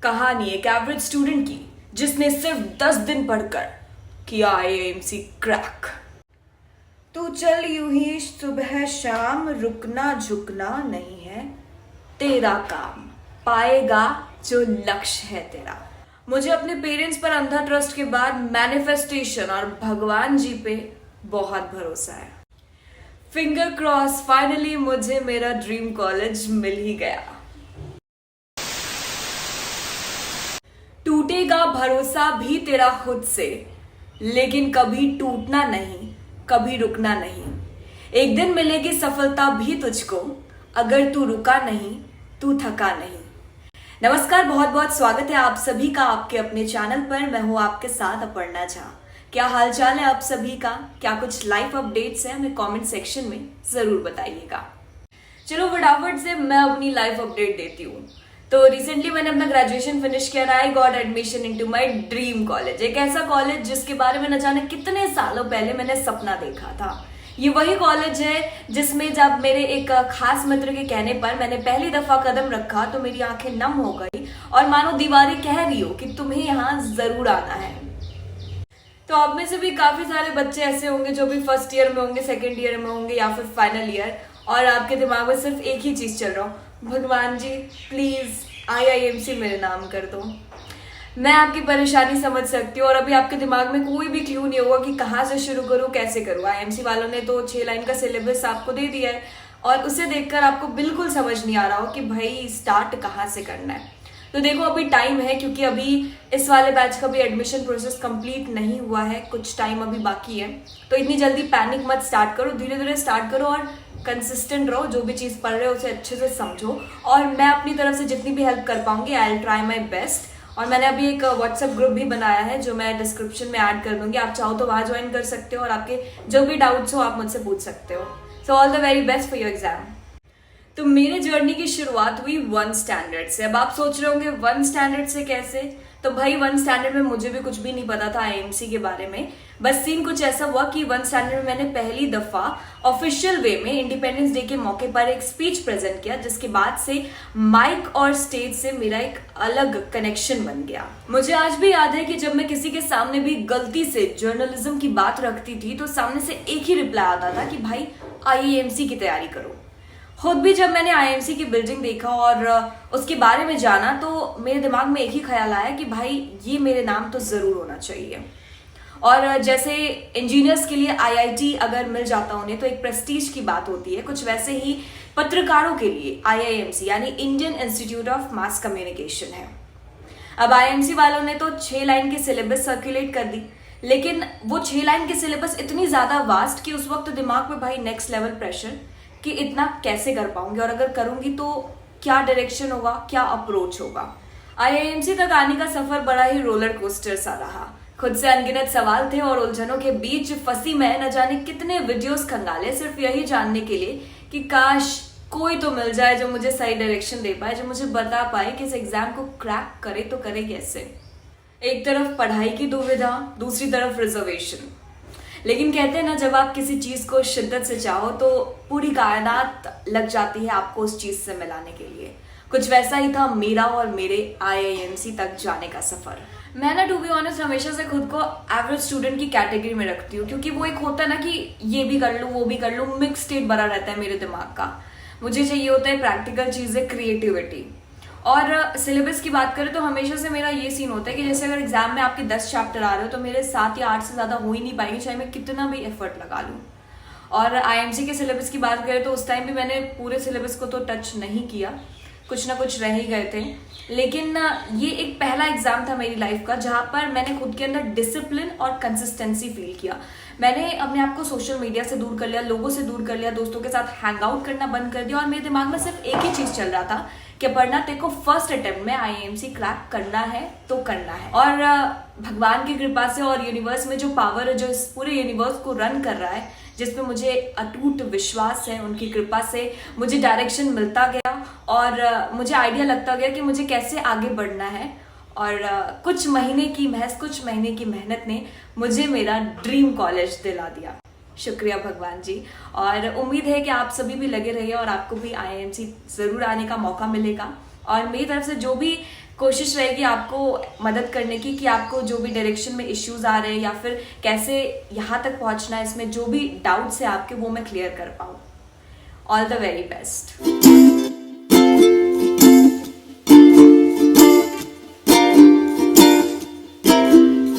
कहानी एक average student की जिसने सिर्फ 10 दिन पढ़कर किया आईआईएमसी क्रैक। तू चल यूं ही सुबह शाम, रुकना झुकना नहीं है तेरा काम, पाएगा जो लक्ष्य है तेरा। मुझे अपने पेरेंट्स पर अंधा ट्रस्ट के बाद मैनिफेस्टेशन और भगवान जी पे बहुत भरोसा है। फिंगर क्रॉस, फाइनली मुझे मेरा ड्रीम कॉलेज मिल ही गया। टूटेगा भरोसा भी तेरा खुद से, लेकिन कभी टूटना नहीं, कभी रुकना नहीं। एक दिन मिलेगी सफलता भी तुझको, अगर तू रुका नहीं, तू थका नहीं। नमस्कार, बहुत बहुत स्वागत है आप सभी का आपके अपने चैनल पर। मैं हूं आपके साथ अपर्णा झा। क्या हालचाल है आप सभी का? क्या कुछ लाइफ अपडेट्स है? हमें कमेंट सेक्शन में जरूर बताइएगा। चलो फटाफट से मैं अपनी लाइफ अपडेट देती हूँ। तो रिसेंटली मैंने अपना ग्रेजुएशन फिनिश किया। I got admission into my dream college, एक ऐसा कॉलेज जिसके बारे में न जाने कितने सालों पहले मैंने सपना देखा था। ये वही कॉलेज है जिसमें जब मेरे एक खास मित्र के कहने पर मैंने पहली दफा कदम रखा तो मेरी आंखें नम हो गई और मानो दीवारें कह रही हो कि तुम्हें यहाँ जरूर आना है। तो आप में से भी काफी सारे बच्चे ऐसे होंगे जो भी फर्स्ट ईयर में होंगे, सेकेंड ईयर में होंगे या फिर फाइनल ईयर, और आपके दिमाग में सिर्फ एक ही चीज चल रहा हो, भगवान जी प्लीज आईआईएमसी मेरे नाम कर दो। मैं आपकी परेशानी समझ सकती हूँ और अभी आपके दिमाग में कोई भी क्लू नहीं होगा कि कहाँ से शुरू करूँ, कैसे करूँ। आईएमसी वालों ने तो 6 लाइन का सिलेबस आपको दे दिया है और उसे देखकर आपको बिल्कुल समझ नहीं आ रहा हो कि भाई स्टार्ट कहाँ से करना है। तो देखो अभी टाइम है, क्योंकि अभी इस वाले बैच का भी एडमिशन प्रोसेस कंप्लीट नहीं हुआ है, कुछ टाइम अभी बाकी है। तो इतनी जल्दी पैनिक मत स्टार्ट करो, धीरे धीरे स्टार्ट करो और कंसिस्टेंट रहो। जो भी चीज़ पढ़ रहे हो उसे अच्छे से समझो और मैं अपनी तरफ से जितनी भी हेल्प कर पाऊंगी I will try my best. और मैंने अभी एक व्हाट्सएप ग्रुप भी बनाया है जो मैं डिस्क्रिप्शन में ऐड कर दूंगी, आप चाहो तो वहाँ ज्वाइन कर सकते हो और आपके जो भी डाउट्स हो आप मुझसे पूछ सकते हो। So all the very best for your exam. तो मेरे जर्नी की शुरुआत हुई 1 स्टैंडर्ड से। अब आप सोच रहे होंगे 1 स्टैंडर्ड से कैसे? तो भाई 1 स्टैंडर्ड में मुझे भी कुछ भी नहीं पता था आईएमसी के बारे में। बस सीन कुछ ऐसा हुआ कि 1 स्टैंडर्ड में मैंने पहली दफा ऑफिशियल वे में इंडिपेंडेंस डे के मौके पर एक स्पीच प्रेजेंट किया, जिसके बाद से माइक और स्टेज से मेरा एक अलग कनेक्शन बन गया। मुझे आज भी याद है कि जब मैं किसी के सामने भी गलती से जर्नलिज्म की बात रखती थी तो सामने से एक ही रिप्लाई आता था कि भाई आईआईएमसी की तैयारी करो। खुद भी जब मैंने आईएमसी की बिल्डिंग देखा और उसके बारे में जाना तो मेरे दिमाग में एक ही ख्याल आया कि भाई ये मेरे नाम तो जरूर होना चाहिए। और जैसे इंजीनियर्स के लिए आईआईटी अगर मिल जाता उन्हें तो एक प्रेस्टीज की बात होती है, कुछ वैसे ही पत्रकारों के लिए आईआईएमसी यानी Indian institute of mass communication है। अब आईएमसी वालों ने तो 6 लाइन की सिलेबस सर्कुलेट कर दी, लेकिन वो 6 लाइन की सिलेबस इतनी ज्यादा वास्ट कि उस वक्त दिमाग में भाई नेक्स्ट लेवल प्रेशर कि इतना कैसे कर पाऊंगी और अगर करूंगी तो क्या डायरेक्शन होगा, क्या अप्रोच होगा। आईआईएमसी तक आने का सफर बड़ा ही रोलर कोस्टर सा रहा। खुद से अनगिनत सवाल थे और उलझनों के बीच फंसी मैं न जाने कितने वीडियोस खंगाले सिर्फ यही जानने के लिए कि काश कोई तो मिल जाए जो मुझे सही डायरेक्शन दे पाए, जो मुझे बता पाए कि इस एग्जाम को क्रैक करे तो करे कैसे। एक तरफ पढ़ाई की दुविधा, दूसरी तरफ रिजर्वेशन। लेकिन कहते हैं ना, जब आप किसी चीज को शिद्दत से चाहो तो पूरी कायनात लग जाती है आपको उस चीज से मिलाने के लिए। कुछ वैसा ही था मेरा और मेरे आईआईएमसी तक जाने का सफर। मैं ना टू बी ऑनेस्ट हमेशा से खुद को एवरेज स्टूडेंट की कैटेगरी में रखती हूँ, क्योंकि वो एक होता है ना कि ये भी कर लूँ वो भी कर लूँ, मिक्स स्टेट भरा रहता है मेरे दिमाग का। मुझे चाहिए होता है प्रैक्टिकल चीजें, क्रिएटिविटी। और सिलेबस की बात करें तो हमेशा से मेरा ये सीन होता है कि जैसे अगर एग्जाम में आपके 10 चैप्टर आ रहे हो तो मेरे 7 या 8 से ज्यादा हो ही नहीं पाएंगे, चाहे मैं कितना भी एफर्ट लगा लूँ। और आईएमसी के सिलेबस की बात करें तो उस टाइम भी मैंने पूरे सिलेबस को तो टच नहीं किया, कुछ ना कुछ रह ही गए थे। लेकिन ये एक पहला एग्जाम था मेरी लाइफ का जहाँ पर मैंने खुद के अंदर डिसिप्लिन और कंसिस्टेंसी फील किया। मैंने अपने आप को सोशल मीडिया से दूर कर लिया, लोगों से दूर कर लिया, दोस्तों के साथ हैंग आउट करना बंद कर दिया और मेरे दिमाग में सिर्फ एक ही चीज चल रहा था कि पढ़ना तेरे को फर्स्ट अटेम्प्ट में आईआईएमसी क्रैक करना है तो करना है। और भगवान की कृपा से और यूनिवर्स में जो पावर है जो इस पूरे यूनिवर्स को रन कर रहा है, जिसमें मुझे अटूट विश्वास है, उनकी कृपा से मुझे डायरेक्शन मिलता गया और मुझे आइडिया लगता गया कि मुझे कैसे आगे बढ़ना है। और कुछ महीने की मेहनत ने मुझे मेरा ड्रीम कॉलेज दिला दिया। शुक्रिया भगवान जी। और उम्मीद है कि आप सभी भी लगे रहिए और आपको भी आईआईएमसी जरूर आने का मौका मिलेगा। और मेरी तरफ से जो भी कोशिश रहेगी आपको मदद करने की, कि आपको जो भी डायरेक्शन में इश्यूज आ रहे हैं या फिर कैसे यहाँ तक पहुँचना है, इसमें जो भी डाउट्स है आपके वो मैं क्लियर कर पाऊँ। All the very best.